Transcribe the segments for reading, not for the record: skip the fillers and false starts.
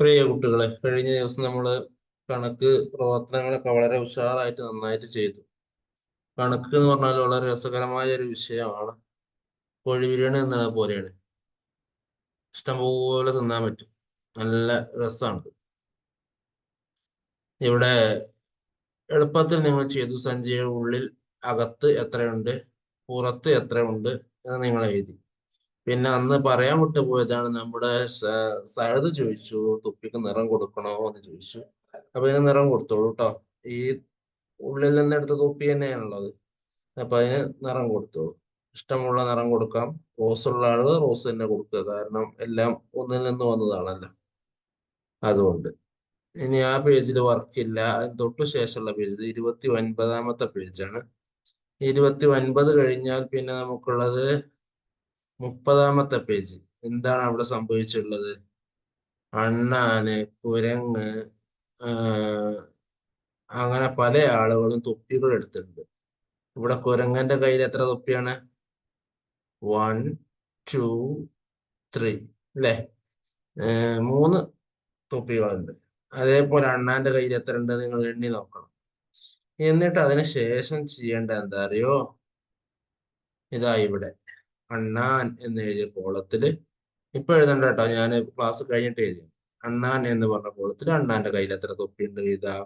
പ്രിയ കുട്ടികളെ, കഴിഞ്ഞ ദിവസം നമ്മൾ കണക്ക് പ്രവർത്തനങ്ങളൊക്കെ വളരെ ഉഷാറായിട്ട് നന്നായിട്ട് ചെയ്തു. കണക്ക് എന്ന് പറഞ്ഞാൽ വളരെ രസകരമായ ഒരു വിഷയമാണ്. കോഴി ബിരിയാണി എന്നത് പോലെയാണ്. ഇഷ്ടംപോലെ തിന്നാൻ പറ്റും. നല്ല രസമാണ്. ഇവിടെ എളുപ്പത്തിൽ നിങ്ങൾ ചെയ്തു. സഞ്ചിയുടെ ഉള്ളിൽ അകത്ത് എത്രയുണ്ട്, പുറത്ത് എത്രയുണ്ട് എന്ന് നിങ്ങൾ എഴുതി. പിന്നെ അന്ന് പറയാൻ വിട്ടു പോയതാണ്, നമ്മുടെ സഹദ് ചോദിച്ചു തുപ്പിക്ക് നിറം കൊടുക്കണോ എന്ന് ചോദിച്ചു. അപ്പൊ ഇതിന് നിറം കൊടുത്തോളൂ കേട്ടോ. ഈ ഉള്ളിൽ നിന്ന് എടുത്ത തൊപ്പി തന്നെയാണുള്ളത്. അപ്പൊ അതിന് നിറം കൊടുത്തോളൂ. ഇഷ്ടമുള്ള നിറം കൊടുക്കാം. റോസ് ഉള്ള ആള് റോസ് തന്നെ കൊടുക്കുക, കാരണം എല്ലാം ഒന്നിൽ നിന്ന് വന്നതാണല്ലോ. അതുകൊണ്ട് ഇനി ആ പേജിൽ വർക്കില്ല. അതിന് തൊട്ടു ശേഷമുള്ള പേജ് 29-ാമത്തെ പേജാണ്. 29 കഴിഞ്ഞാൽ പിന്നെ നമുക്കുള്ളത് 30-ാമത്തെ പേജ്. എന്താണ് അവിടെ സംഭവിച്ചിട്ടുള്ളത്? അണ്ണാന്, കുരങ്ങ്, അങ്ങനെ പല ആളുകളും തൊപ്പികൾ എടുത്തിട്ടുണ്ട്. ഇവിടെ കുരങ്ങന്റെ കയ്യിൽ എത്ര തൊപ്പിയാണ്? 1, 2, 3 അല്ലെ? 3 തൊപ്പികളുണ്ട്. അതേപോലെ അണ്ണാന്റെ കയ്യിൽ എത്ര ഉണ്ട് നിങ്ങൾ എണ്ണി നോക്കണം. എന്നിട്ട് അതിന് ശേഷം ചെയ്യേണ്ട എന്താ അറിയോ? ഇതാ ഇവിടെ അണ്ണാൻ എന്ന് എഴുതിയ കോളത്തില്, ഇപ്പൊ എഴുതണ്ട കേട്ടോ, ഞാൻ ക്ലാസ് കഴിഞ്ഞിട്ട് എഴുതി. അണ്ണാൻ എന്ന് പറഞ്ഞ കോളത്തിൽ അണ്ണാന്റെ കയ്യിൽ എത്ര തൊപ്പി ഉണ്ട് എഴുതാം.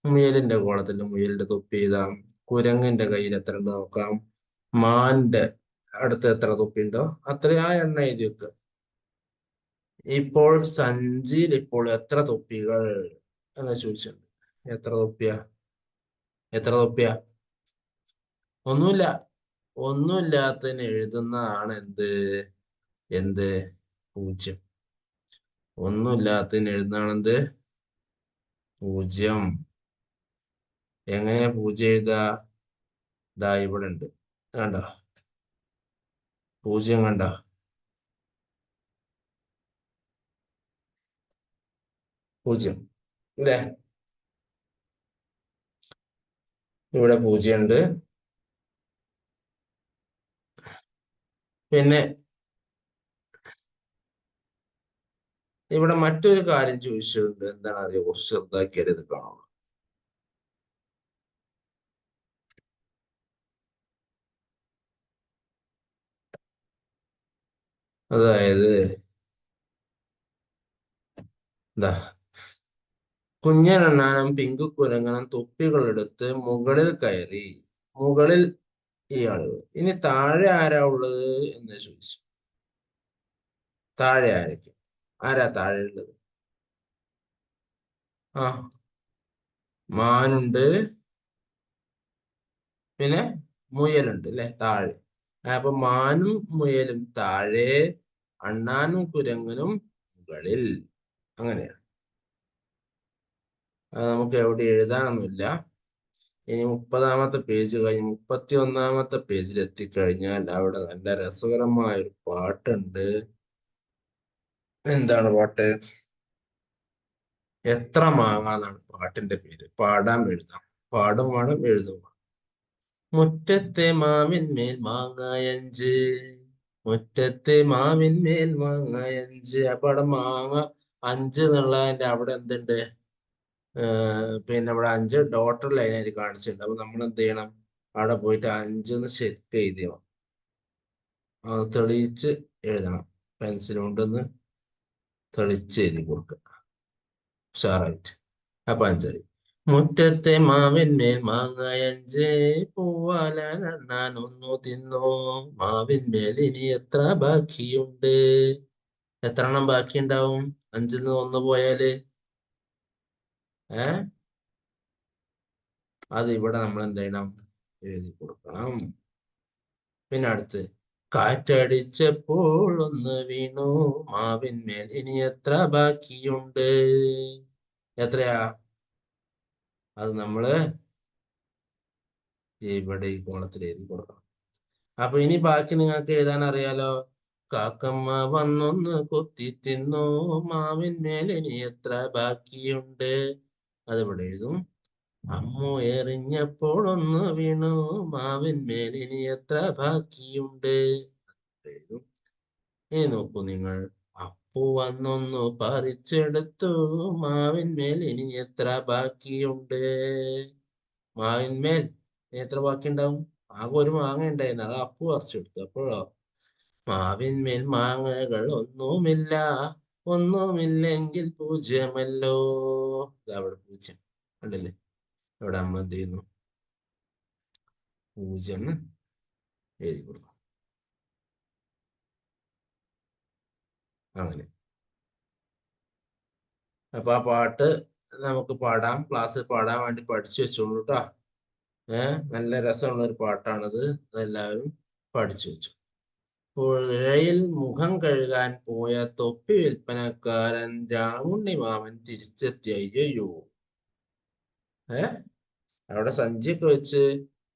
മുയലിന്റെ കോളത്തിൽ മുയലിന്റെ തൊപ്പി എഴുതാം. കുരങ്ങിന്റെ കയ്യിൽ എത്ര ഉണ്ട് നോക്കാം. മാന്റെ അടുത്ത് എത്ര തൊപ്പി ഉണ്ടോ അത്രയും ആ എണ്ണ എഴുതി വെക്കുക. ഇപ്പോൾ സഞ്ചിയിൽ ഇപ്പോൾ എത്ര തൊപ്പികൾ എന്ന് ചോദിച്ചിട്ടുണ്ട്. എത്ര തൊപ്പിയാ? എത്ര തൊപ്പിയാ? ഒന്നുമില്ല. ഒന്നുമില്ലാത്തതിന് എഴുതുന്നതാണ് എന്ത്? എന്ത്? 0. ഒന്നുമില്ലാത്തതിന് എഴുതുന്നതാണ് എന്ത്? 0. എങ്ങനെയാ 0 എഴുതാ? ദാ ഇവിടെ ഉണ്ട്, കണ്ടോ? 0 കണ്ടോ? പൂജ്യം അല്ലേ? ഇവിടെ 0 ഉണ്ട്. പിന്നെ ഇവിടെ മറ്റൊരു കാര്യം ചോദിച്ചിട്ടുണ്ട്. എന്താണ് അറിയോ? കുറച്ച് ചെറുതാക്കിയാൽ ഇത് കാണുള്ളൂ. അതായത് എന്താ, കുഞ്ഞനണ്ണാനും പിങ്കു കുരങ്ങനും തൊപ്പികൾ എടുത്ത് മുകളിൽ കയറി. മുകളിൽ ഈ ആളുകൾ. ഇനി താഴെ ആരാ ഉള്ളത് എന്ന് ചോദിച്ചു. താഴെ ആരൊക്കെ? ആരാ താഴെ ഉള്ളത്? ആ, മാനുണ്ട്, പിന്നെ മുയലുണ്ട് അല്ലെ താഴെ. അപ്പൊ മാനും മുയലും താഴെ, അണ്ണാനും കുരങ്ങനും മുകളിൽ. അങ്ങനെയാണ്. അത് നമുക്ക് എവിടെ എഴുതാനൊന്നുമില്ല. ഇനി 30-ാമത്തെ പേജ് കഴിഞ്ഞ് 31-ാമത്തെ പേജിൽ എത്തിക്കഴിഞ്ഞാൽ അവിടെ നല്ല രസകരമായ ഒരു പാട്ടുണ്ട്. എന്താണ് പാട്ട്? എത്ര മാങ്ങ എന്നാണ് പാട്ടിന്റെ പേര്. പാടാൻ എഴുതാം. പാടും വേണം, എഴുതും വേണം. മുറ്റത്തെ മാവിന്മേൽ മാങ്ങായഞ്ച്, മുറ്റത്തെ മാവിന്മേൽ മാങ്ങായഞ്ച്. അപ്പൊ അവിടെ മാങ്ങ 5 എന്നുള്ളതിന്റെ അവിടെ എന്തുണ്ട്? പിന്നെ ഇവിടെ 5 ഡോട്ടർ ലൈനായിട്ട് കാണിച്ചിട്ടുണ്ട്. അപ്പൊ നമ്മൾ എന്ത് ചെയ്യണം? അവിടെ പോയിട്ട് 5 ശരിക്കും എഴുതിയോ, അത് തെളിയിച്ച് എഴുതണം. പെൻസിൽ കൊണ്ടൊന്ന് തെളിച്ച് എഴുതി കൊടുക്കുക ഉഷാറായിട്ട്. അപ്പൊ 5ആയി. മുറ്റത്തെ മാവിന്മേൽ മാങ്ങായഞ്ച്, പൂവാലാൻ ഒന്നു തിന്നോ, മാവിന്മേൽ ഇനി എത്ര ബാക്കിയുണ്ട്? എത്ര എണ്ണം ബാക്കിയുണ്ടാവും 5-ൽ നിന്ന് 1 പോയാല്? അത് ഇവിടെ നമ്മൾ എന്ത് ചെയ്യണം? എഴുതി കൊടുക്കണം. പിന്നെ അടുത്ത്, കാറ്റടിച്ചപ്പോൾ ഒന്ന് വീണു, മാവിന്മേൽ ഇനി എത്ര ബാക്കിയുണ്ട്? എത്രയാ? അത് നമ്മള് ഇവിടെ ഈ കോളത്തിൽ എഴുതി കൊടുക്കണം. അപ്പൊ ഇനി ബാക്കി നിങ്ങൾക്ക് എഴുതാൻ അറിയാലോ. കാക്കമ്മ വന്നൊന്ന് കൊത്തി തിന്നു, മാവിന്മേൽ ഇനി എത്ര ബാക്കിയുണ്ട്? അതിവിടെ എഴുതും. അമ്മു എറിഞ്ഞപ്പോൾ ഒന്ന് വീണു, മാവിന്മേൽ ഇനി എത്ര ബാക്കിയുണ്ട്? എഴുതും. ഇനി നോക്കൂ നിങ്ങൾ, അപ്പു വന്നൊന്നു പറിച്ചെടുത്തു. മാവിന്മേൽ ഇനി എത്ര ബാക്കിയുണ്ട്? മാവിന്മേൽ ഇനി എത്ര ബാക്കിയുണ്ടാവും? ആകെ ഒരു മാങ്ങ ഉണ്ടായിരുന്നു, അത് അപ്പു പറിച്ചെടുത്തു. അപ്പോഴോ മാവിന്മേൽ മാങ്ങകൾ ഒന്നുമില്ല. ഒന്നുമില്ലെങ്കിൽ പൂജ്യമല്ലോ. അവിടെ പൂജ്യം കണ്ടില്ലേ? അവിടെ അമ്മ എന്ത് ചെയ്യുന്നു? പൂജ്യം എഴുതി കൊടുക്കും. അങ്ങനെ. അപ്പൊ ആ പാട്ട് നമുക്ക് പാടാം, ക്ലാസ്സിൽ പാടാൻ വേണ്ടി പഠിച്ചു വെച്ചോളൂ കേട്ടോ. നല്ല രസമുള്ള ഒരു പാട്ടാണത്, അതെല്ലാവരും പഠിച്ചു വെച്ചു. പുഴയിൽ മുഖം കഴുകാൻ പോയ തൊപ്പി വിൽപ്പനക്കാരൻ രാമുണ്ണി മാമൻ തിരിച്ചെത്തി. അയ്യോ, അവിടെ സഞ്ചിയൊക്കെ വെച്ച്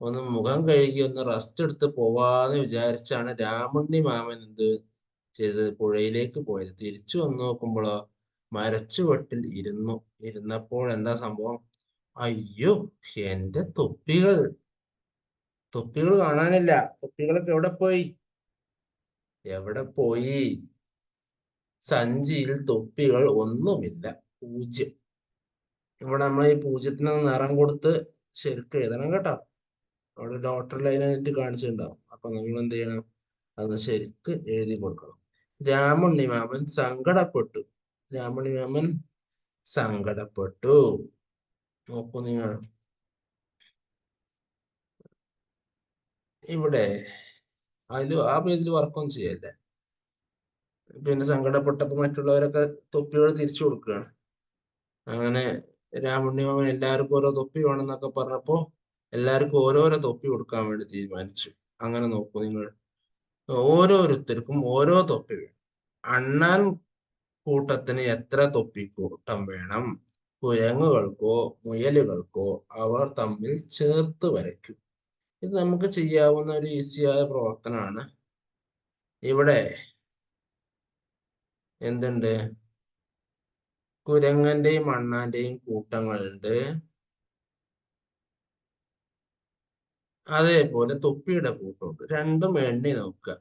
ഒന്ന് മുഖം കഴുകി ഒന്ന് റെസ്റ്റ് എടുത്ത് പോവാന്ന് വിചാരിച്ചാണ് രാമുണ്ണി മാമൻ എന്ത് ചെയ്തത്? പുഴയിലേക്ക് പോയത്. തിരിച്ചു വന്നു നോക്കുമ്പോഴോ മരച്ചുവട്ടിൽ ഇരുന്നപ്പോൾ എന്താ സംഭവം? അയ്യോ, എന്റെ തൊപ്പികൾ കാണാനില്ല. തൊപ്പികളൊക്കെ എവിടെ പോയി? സഞ്ചിയിൽ തൊപ്പികൾ ഒന്നുമില്ല, പൂജ്യം. ഇവിടെ നമ്മൾ ഈ പൂജ്യത്തിന് നിറം കൊടുത്ത് ശരിക്കും എഴുതണം കേട്ടോ. അവിടെ ഡോക്ടർ ലൈനായിട്ട് കാണിച്ചിട്ടുണ്ടാവും. അപ്പൊ നമ്മൾ എന്ത് ചെയ്യണം? അത് ശരിക്ക് എഴുതി കൊടുക്കണം. രാമുണ്ണി മാമൻ സങ്കടപ്പെട്ടു. രാമുണ്ണി മാമൻ സങ്കടപ്പെട്ടു. നോക്കൂ നിങ്ങൾ ഇവിടെ, ആ പേജിൽ വർക്കൊന്നും ചെയ്യല്ലേ. പിന്നെ സങ്കടപ്പെട്ടപ്പോ മറ്റുള്ളവരൊക്കെ തൊപ്പികൾ തിരിച്ചു കൊടുക്കുകയാണ്. അങ്ങനെ രാമുണ്ണി മാമൻ എല്ലാവർക്കും ഓരോ തൊപ്പി വേണമെന്നൊക്കെ പറഞ്ഞപ്പോ എല്ലാവർക്കും ഓരോരോ തൊപ്പി കൊടുക്കാൻ വേണ്ടി തീരുമാനിച്ചു. അങ്ങനെ നോക്കൂ നിങ്ങൾ, ഓരോരുത്തർക്കും ഓരോ തൊപ്പി വേണം. അണ്ണാൻ കൂട്ടത്തിന് എത്ര തൊപ്പിക്കൂട്ടം വേണം? കുരങ്ങുകൾക്കോ മുയലുകൾക്കോ അവർ തമ്മിൽ ചേർത്ത് വരയ്ക്കും. ഇത് നമുക്ക് ചെയ്യാവുന്ന ഒരു ഈസിയായ പ്രവർത്തനമാണ്. ഇവിടെ എന്തുണ്ട്? കുരങ്ങന്റെയും അണ്ണാന്റെയും കൂട്ടങ്ങളുണ്ട്. അതേപോലെ തൊപ്പിയുടെ കൂട്ടമുണ്ട്. രണ്ടും എണ്ണി നോക്കുക.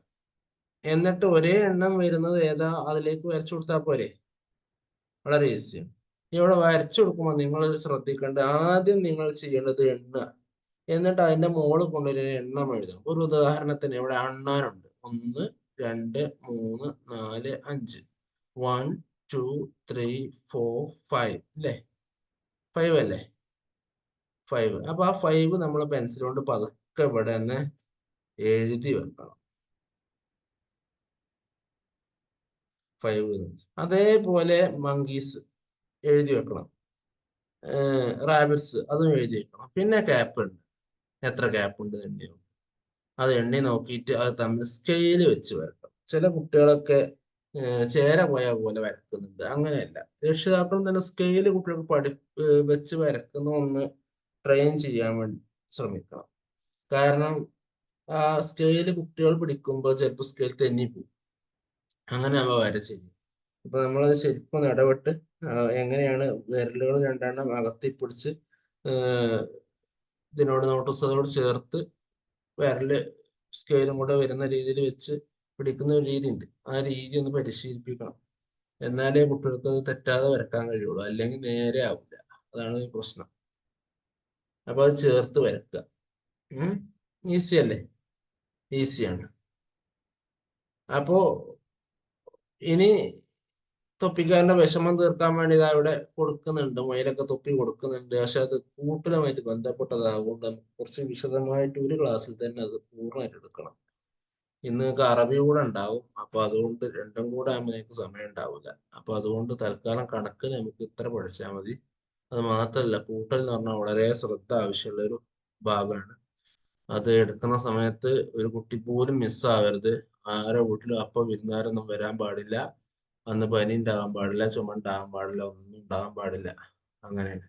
എന്നിട്ട് ഒരേ എണ്ണം വരുന്നത് ഏതാ അതിലേക്ക് വരച്ചു കൊടുത്താൽ പോരെ? വളരെ ഈസിയാണ്. ഇവിടെ വരച്ചു കൊടുക്കുമ്പോൾ നിങ്ങൾ ശ്രദ്ധിക്കേണ്ട, ആദ്യം നിങ്ങൾ ചെയ്യേണ്ടത് എണ്ണ, എന്നിട്ട് അതിന്റെ മുകളിൽ കൊണ്ടൊരു എണ്ണം എഴുതണം. ഒരു ഉദാഹരണത്തിന് ഇവിടെ അണ്ണാനുണ്ട്. 1 2 3 4 5. 1 2 3 4 5 അല്ലേ? 5 അല്ലേ? 5. അപ്പൊ ആ 5 നമ്മൾ പെൻസിൽ കൊണ്ട് പതുക്കെ ഇവിടെ തന്നെ എഴുതി വെക്കണം. 5. അതേപോലെ മങ്കീസ് എഴുതി വെക്കണം. റാബിറ്റ്സ് അതും എഴുതി വെക്കണം. പിന്നെ ക്യാപ്പ് ഉണ്ട്, എത്ര ക്യാപ്പ് ഉണ്ട് എണ്ണി നോക്കും. അത് എണ്ണി നോക്കിയിട്ട് അത് തമ്മിൽ സ്കെയില് വെച്ച് വരക്കണം. ചില കുട്ടികളൊക്കെ ചേര പോയ പോലെ വരക്കുന്നുണ്ട്. അങ്ങനെയല്ല, രക്ഷിതാക്കളും തന്നെ സ്കെയില് കുട്ടികൾക്ക് വെച്ച് വരക്കുന്ന ഒന്ന് ട്രെയിൻ ചെയ്യാൻ വേണ്ടി ശ്രമിക്കണം. കാരണം ആ സ്കെയില് കുട്ടികൾ പിടിക്കുമ്പോൾ ചിലപ്പോൾ സ്കെയിൽ തെന്നിപ്പോവും. അങ്ങനെ ആവുമ്പോൾ വര ചെയ്യും. അപ്പൊ നമ്മളത് ശരിക്കും ഇടപെട്ട് എങ്ങനെയാണ് വിരലുകൾ രണ്ടെണ്ണം അകത്തി പിടിച്ച് ഇതിനോട് നോട്ടീസോട് ചേർത്ത് വിരല് സ്കെയിലും കൂടെ വരുന്ന രീതിയിൽ വെച്ച് പിടിക്കുന്ന ഒരു രീതി ഉണ്ട്. ആ രീതി ഒന്ന് പരിശീലിപ്പിക്കണം. എന്നാലേ കുട്ടികൾക്ക് അത് തെറ്റാതെ വരക്കാൻ കഴിയുള്ളൂ, അല്ലെങ്കിൽ നേരെ ആവില്ല. അതാണ് പ്രശ്നം. അപ്പൊ അത് ചേർത്ത് വരക്കുക. ഈസി അല്ലേ? ഈസിയാണ്. അപ്പോ ഇനി തൊപ്പിക്കാരന്റെ വിഷമം തീർക്കാൻ വേണ്ടി ഇതാ ഇവിടെ കൊടുക്കുന്നുണ്ട്. മുയലൊക്കെ തൊപ്പി കൊടുക്കുന്നുണ്ട്. പക്ഷെ അത് കൂട്ടലുമായിട്ട് ബന്ധപ്പെട്ടതാകൊണ്ട് കുറച്ച് വിശദമായിട്ട് ഒരു ക്ലാസ്സിൽ തന്നെ അത് പൂർണ്ണമായിട്ട് എടുക്കണം. ഇന്ന് നിങ്ങൾക്ക് അറബി കൂടെ ഉണ്ടാവും. അപ്പൊ അതുകൊണ്ട് രണ്ടും കൂടെ ആകുമ്പോൾ നിങ്ങൾക്ക് സമയം ഉണ്ടാവില്ല. അപ്പൊ അതുകൊണ്ട് തൽക്കാലം കണക്ക് നമുക്ക് ഇത്ര പഠിച്ചാൽ മതി. അത് മാത്രമല്ല, കൂട്ടൽ എന്ന് പറഞ്ഞാൽ വളരെ ശ്രദ്ധ ആവശ്യമുള്ള ഒരു ഭാഗമാണ്. അത് എടുക്കുന്ന സമയത്ത് ഒരു കുട്ടി പോലും മിസ്സാവരുത്. ആരോ വീട്ടിലും അപ്പൊ വിരുന്നുകാരൊന്നും വരാൻ പാടില്ല. അന്ന് പനി ഉണ്ടാകാൻ പാടില്ല, ചുമ ഉണ്ടാകാൻ പാടില്ല, ഒന്നും ഉണ്ടാകാൻ പാടില്ല. അങ്ങനെയാണ്.